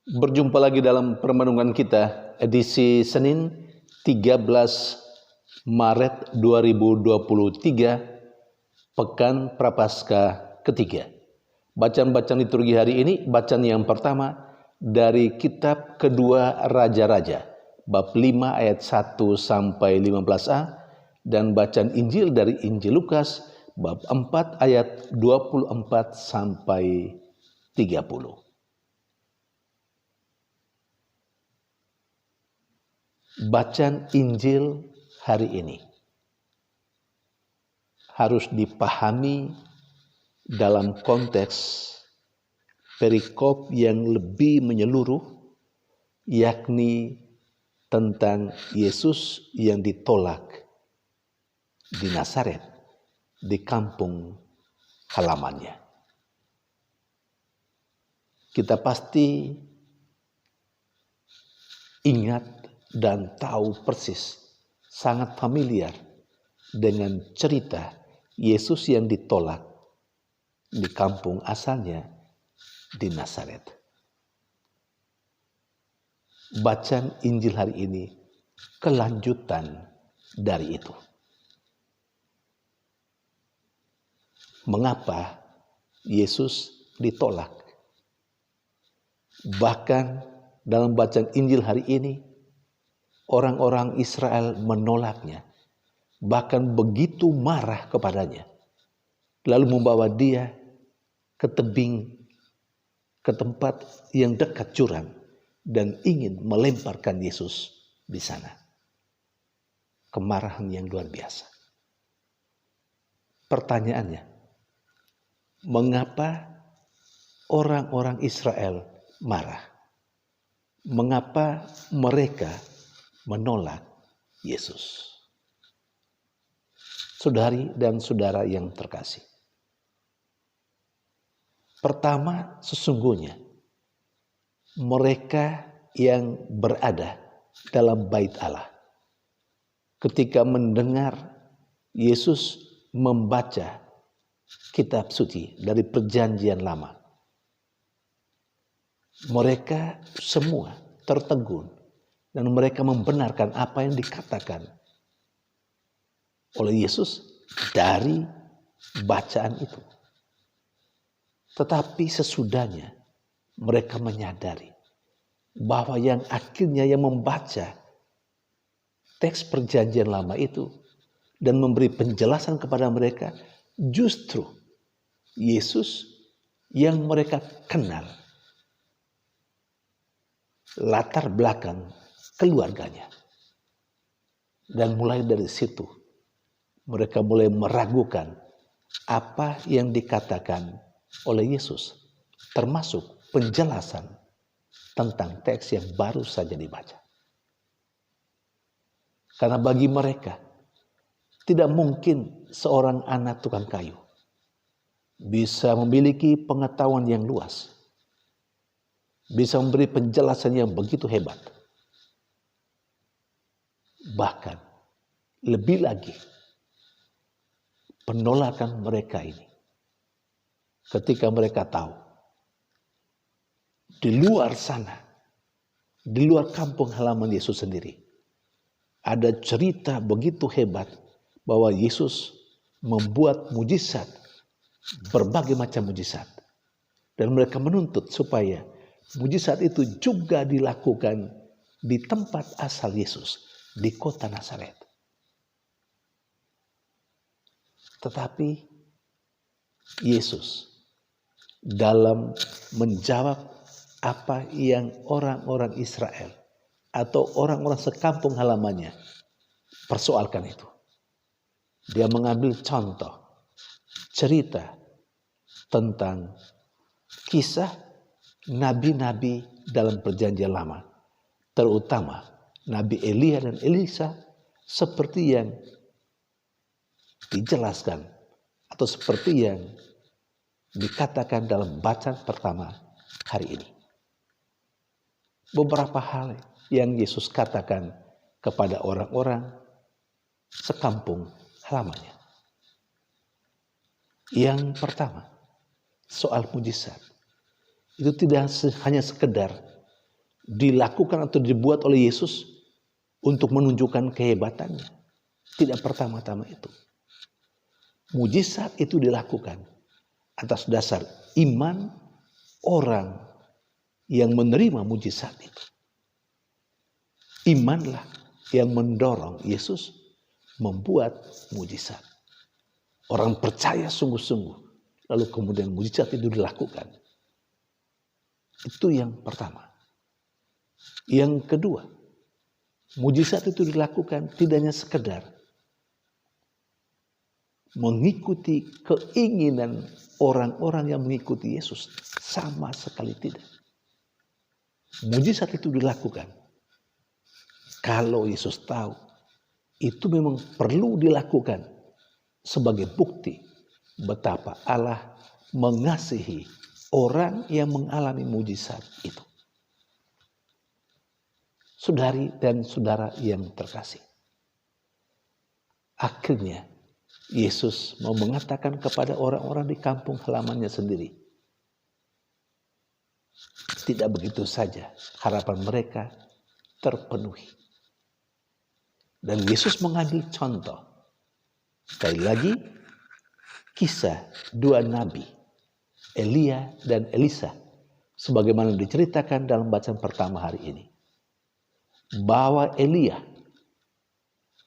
Berjumpa lagi dalam permenungan kita edisi Senin 13 Maret 2023, Pekan Prapaskah ketiga. Bacaan-bacaan liturgi hari ini, bacaan yang pertama dari kitab kedua Raja-Raja, bab 5 ayat 1 sampai 15a, dan bacaan Injil dari Injil Lukas, bab 4 ayat 24 sampai 30. Bacaan Injil hari ini harus dipahami dalam konteks perikop yang lebih menyeluruh, yakni tentang Yesus yang ditolak di Nazaret, di kampung halamannya. Kita pasti ingat dan tahu persis, sangat familiar dengan cerita Yesus yang ditolak di kampung asalnya di Nazaret. Bacaan Injil hari ini kelanjutan dari itu. Mengapa Yesus ditolak? Bahkan dalam bacaan Injil hari ini, orang-orang Israel menolaknya, bahkan begitu marah kepadanya, lalu membawa dia ke tebing, ke tempat yang dekat jurang, dan ingin melemparkan Yesus di sana. Kemarahan yang luar biasa. Pertanyaannya, mengapa orang-orang Israel marah? Mengapa mereka menolak Yesus? Saudari dan saudara yang terkasih, pertama, sesungguhnya mereka yang berada dalam bait Allah ketika mendengar Yesus membaca kitab suci dari Perjanjian Lama, mereka semua tertegun dan mereka membenarkan apa yang dikatakan oleh Yesus dari bacaan itu. Tetapi sesudahnya mereka menyadari bahwa yang akhirnya yang membaca teks Perjanjian Lama itu dan memberi penjelasan kepada mereka justru Yesus yang mereka kenal latar belakang keluarganya. Dan mulai dari situ mereka mulai meragukan apa yang dikatakan oleh Yesus, termasuk penjelasan tentang teks yang baru saja dibaca. Karena bagi mereka tidak mungkin seorang anak tukang kayu bisa memiliki pengetahuan yang luas, bisa memberi penjelasan yang begitu hebat. Bahkan lebih lagi, penolakan mereka ini ketika mereka tahu di luar sana, di luar kampung halaman Yesus sendiri, ada cerita begitu hebat bahwa Yesus membuat mujizat, berbagai macam mujizat. Dan mereka menuntut supaya mujizat itu juga dilakukan di tempat asal Yesus, di kota Nazaret. Tetapi Yesus dalam menjawab apa yang orang-orang Israel atau orang-orang sekampung halamannya persoalkan itu, dia mengambil contoh cerita tentang kisah nabi-nabi dalam Perjanjian Lama, terutama Nabi Elia dan Elisa, seperti yang dijelaskan atau seperti yang dikatakan dalam bacaan pertama hari ini. Beberapa hal yang Yesus katakan kepada orang-orang sekampung halamannya. Yang pertama, soal mujizat. Itu tidak hanya sekedar dilakukan atau dibuat oleh Yesus untuk menunjukkan kehebatannya. Tidak pertama-tama itu. Mujizat itu dilakukan atas dasar iman orang yang menerima mujizat itu. Imanlah yang mendorong Yesus membuat mujizat. Orang percaya sungguh-sungguh, lalu kemudian mujizat itu dilakukan. Itu yang pertama. Yang kedua, mujizat itu dilakukan tidak hanya sekedar mengikuti keinginan orang-orang yang mengikuti Yesus, sama sekali tidak. Mujizat itu dilakukan kalau Yesus tahu itu memang perlu dilakukan sebagai bukti betapa Allah mengasihi orang yang mengalami mujizat itu. Saudari dan saudara yang terkasih, akhirnya Yesus mau mengatakan kepada orang-orang di kampung halamannya sendiri, tidak begitu saja harapan mereka terpenuhi. Dan Yesus mengambil contoh, sekali lagi, kisah dua nabi, Elia dan Elisa, sebagaimana diceritakan dalam bacaan pertama hari ini. Bahwa Elia,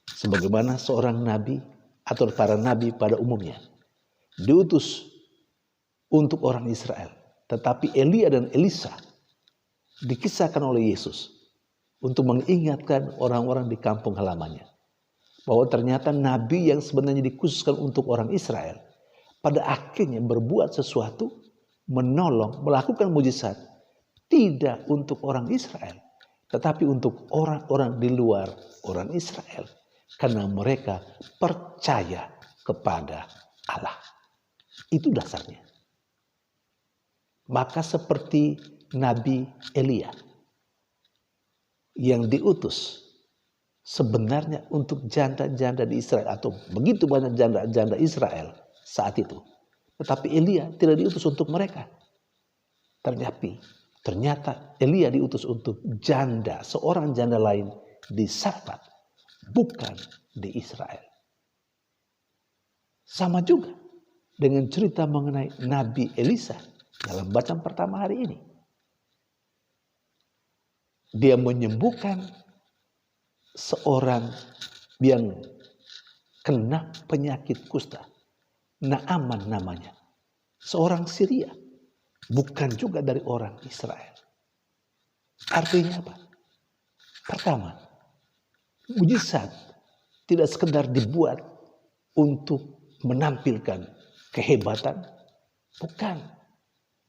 sebagaimana seorang nabi atau para nabi pada umumnya, diutus untuk orang Israel. Tetapi Elia dan Elisa dikisahkan oleh Yesus untuk mengingatkan orang-orang di kampung halamannya bahwa ternyata nabi yang sebenarnya dikhususkan untuk orang Israel pada akhirnya berbuat sesuatu, menolong, melakukan mujizat tidak untuk orang Israel, tetapi untuk orang-orang di luar orang Israel, karena mereka percaya kepada Allah. Itu dasarnya. Maka seperti Nabi Elia yang diutus sebenarnya untuk janda-janda di Israel, atau begitu banyak janda-janda Israel saat itu. Tetapi Elia tidak diutus untuk mereka. Ternyata Elia diutus untuk janda, seorang janda lain di Sarfat, bukan di Israel. Sama juga dengan cerita mengenai Nabi Elisa dalam bacaan pertama hari ini. Dia menyembuhkan seorang yang kena penyakit kusta. Naaman namanya. Seorang Syria. Bukan juga dari orang Israel. Artinya apa? Pertama, mujizat tidak sekedar dibuat untuk menampilkan kehebatan. Bukan.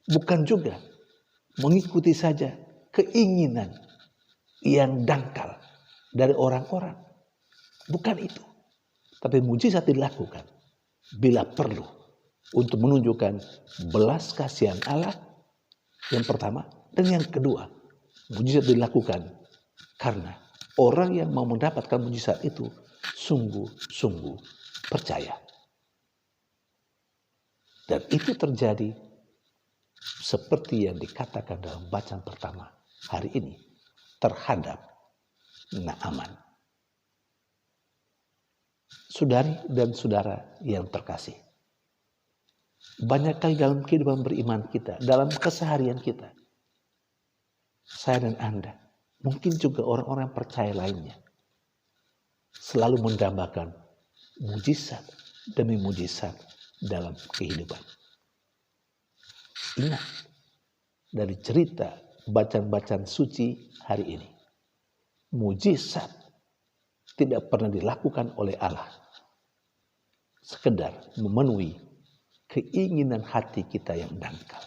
Bukan juga mengikuti saja keinginan yang dangkal dari orang-orang. Bukan itu. Tapi mujizat dilakukan bila perlu untuk menunjukkan belas kasihan Allah yang pertama. Dan yang kedua, mujizat dilakukan karena orang yang mau mendapatkan mujizat itu sungguh-sungguh percaya. Dan itu terjadi seperti yang dikatakan dalam bacaan pertama hari ini terhadap Naaman. Saudari dan saudara yang terkasih, banyak kali dalam kehidupan beriman kita, dalam keseharian kita, saya dan Anda, mungkin juga orang-orang percaya lainnya, selalu mendambakan mujizat demi mujizat dalam kehidupan. Ingat dari cerita bacaan-bacaan suci hari ini, mujizat tidak pernah dilakukan oleh Allah sekedar memenuhi keinginan hati kita yang dangkal.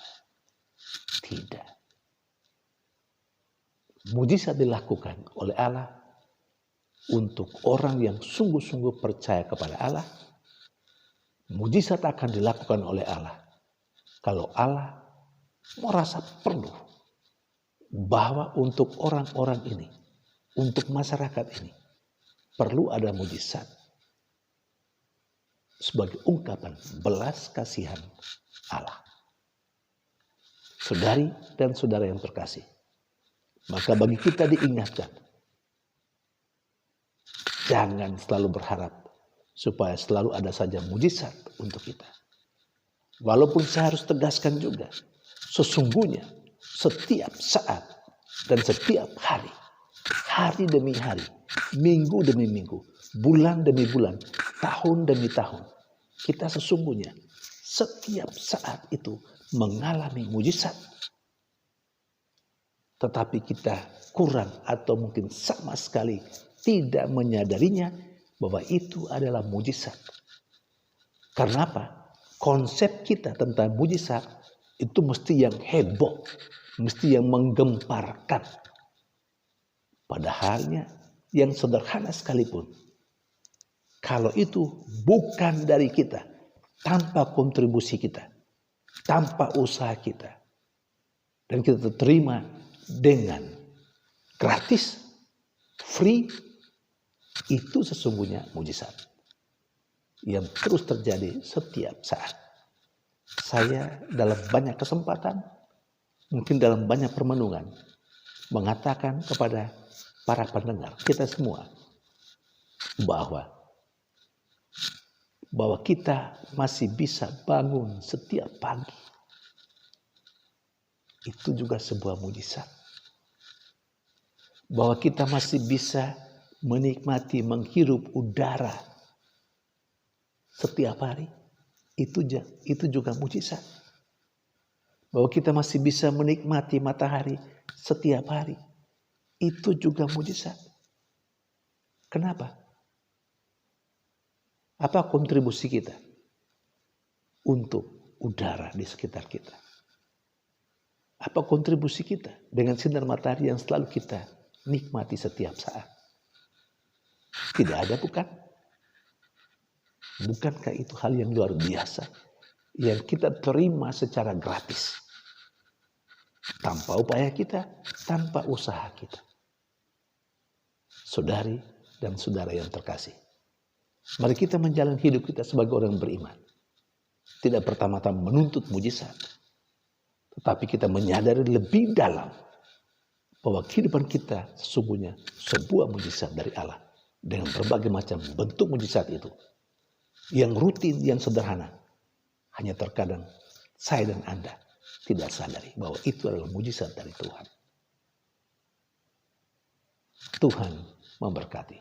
Tidak. Mujizat dilakukan oleh Allah untuk orang yang sungguh-sungguh percaya kepada Allah. Mujizat akan dilakukan oleh Allah kalau Allah merasa perlu bahwa untuk orang-orang ini, untuk masyarakat ini, perlu ada mujizat sebagai ungkapan belas kasihan Allah. Saudari dan saudara yang terkasih, Maka bagi kita diingatkan, jangan selalu berharap supaya selalu ada saja mujizat untuk kita. Walaupun saya harus tegaskan juga, sesungguhnya setiap saat dan setiap hari, hari demi hari, minggu demi minggu, bulan demi bulan, tahun demi tahun, kita sesungguhnya setiap saat itu mengalami mujizat. Tetapi kita kurang atau mungkin sama sekali tidak menyadarinya bahwa itu adalah mujizat. Karena apa? Konsep kita tentang mujizat itu mesti yang heboh, mesti yang menggemparkan. Padahalnya yang sederhana sekalipun, kalau itu bukan dari kita, tanpa kontribusi kita, tanpa usaha kita, dan kita terima dengan gratis, free, itu sesungguhnya mujizat yang terus terjadi setiap saat. Saya dalam banyak kesempatan, mungkin dalam banyak permenungan, mengatakan kepada para pendengar, kita semua, bahwa kita masih bisa bangun setiap pagi. Itu juga sebuah mujizat. Bahwa kita masih bisa menikmati, menghirup udara setiap hari, itu juga mujizat. Bahwa kita masih bisa menikmati matahari setiap hari, itu juga mujizat. Kenapa? Apa kontribusi kita untuk udara di sekitar kita? Apa kontribusi kita dengan sinar matahari yang selalu kita nikmati setiap saat? Tidak ada, bukan? Bukankah itu hal yang luar biasa yang kita terima secara gratis, tanpa upaya kita, tanpa usaha kita? Saudari dan saudara yang terkasih, mari kita menjalani hidup kita sebagai orang beriman. Tidak pertama-tama menuntut mujizat, tetapi kita menyadari lebih dalam bahwa kehidupan kita sesungguhnya sebuah mujizat dari Allah, dengan berbagai macam bentuk mujizat itu. Yang rutin, yang sederhana. Hanya terkadang saya dan Anda tidak sadari bahwa itu adalah mujizat dari Tuhan. Tuhan memberkati.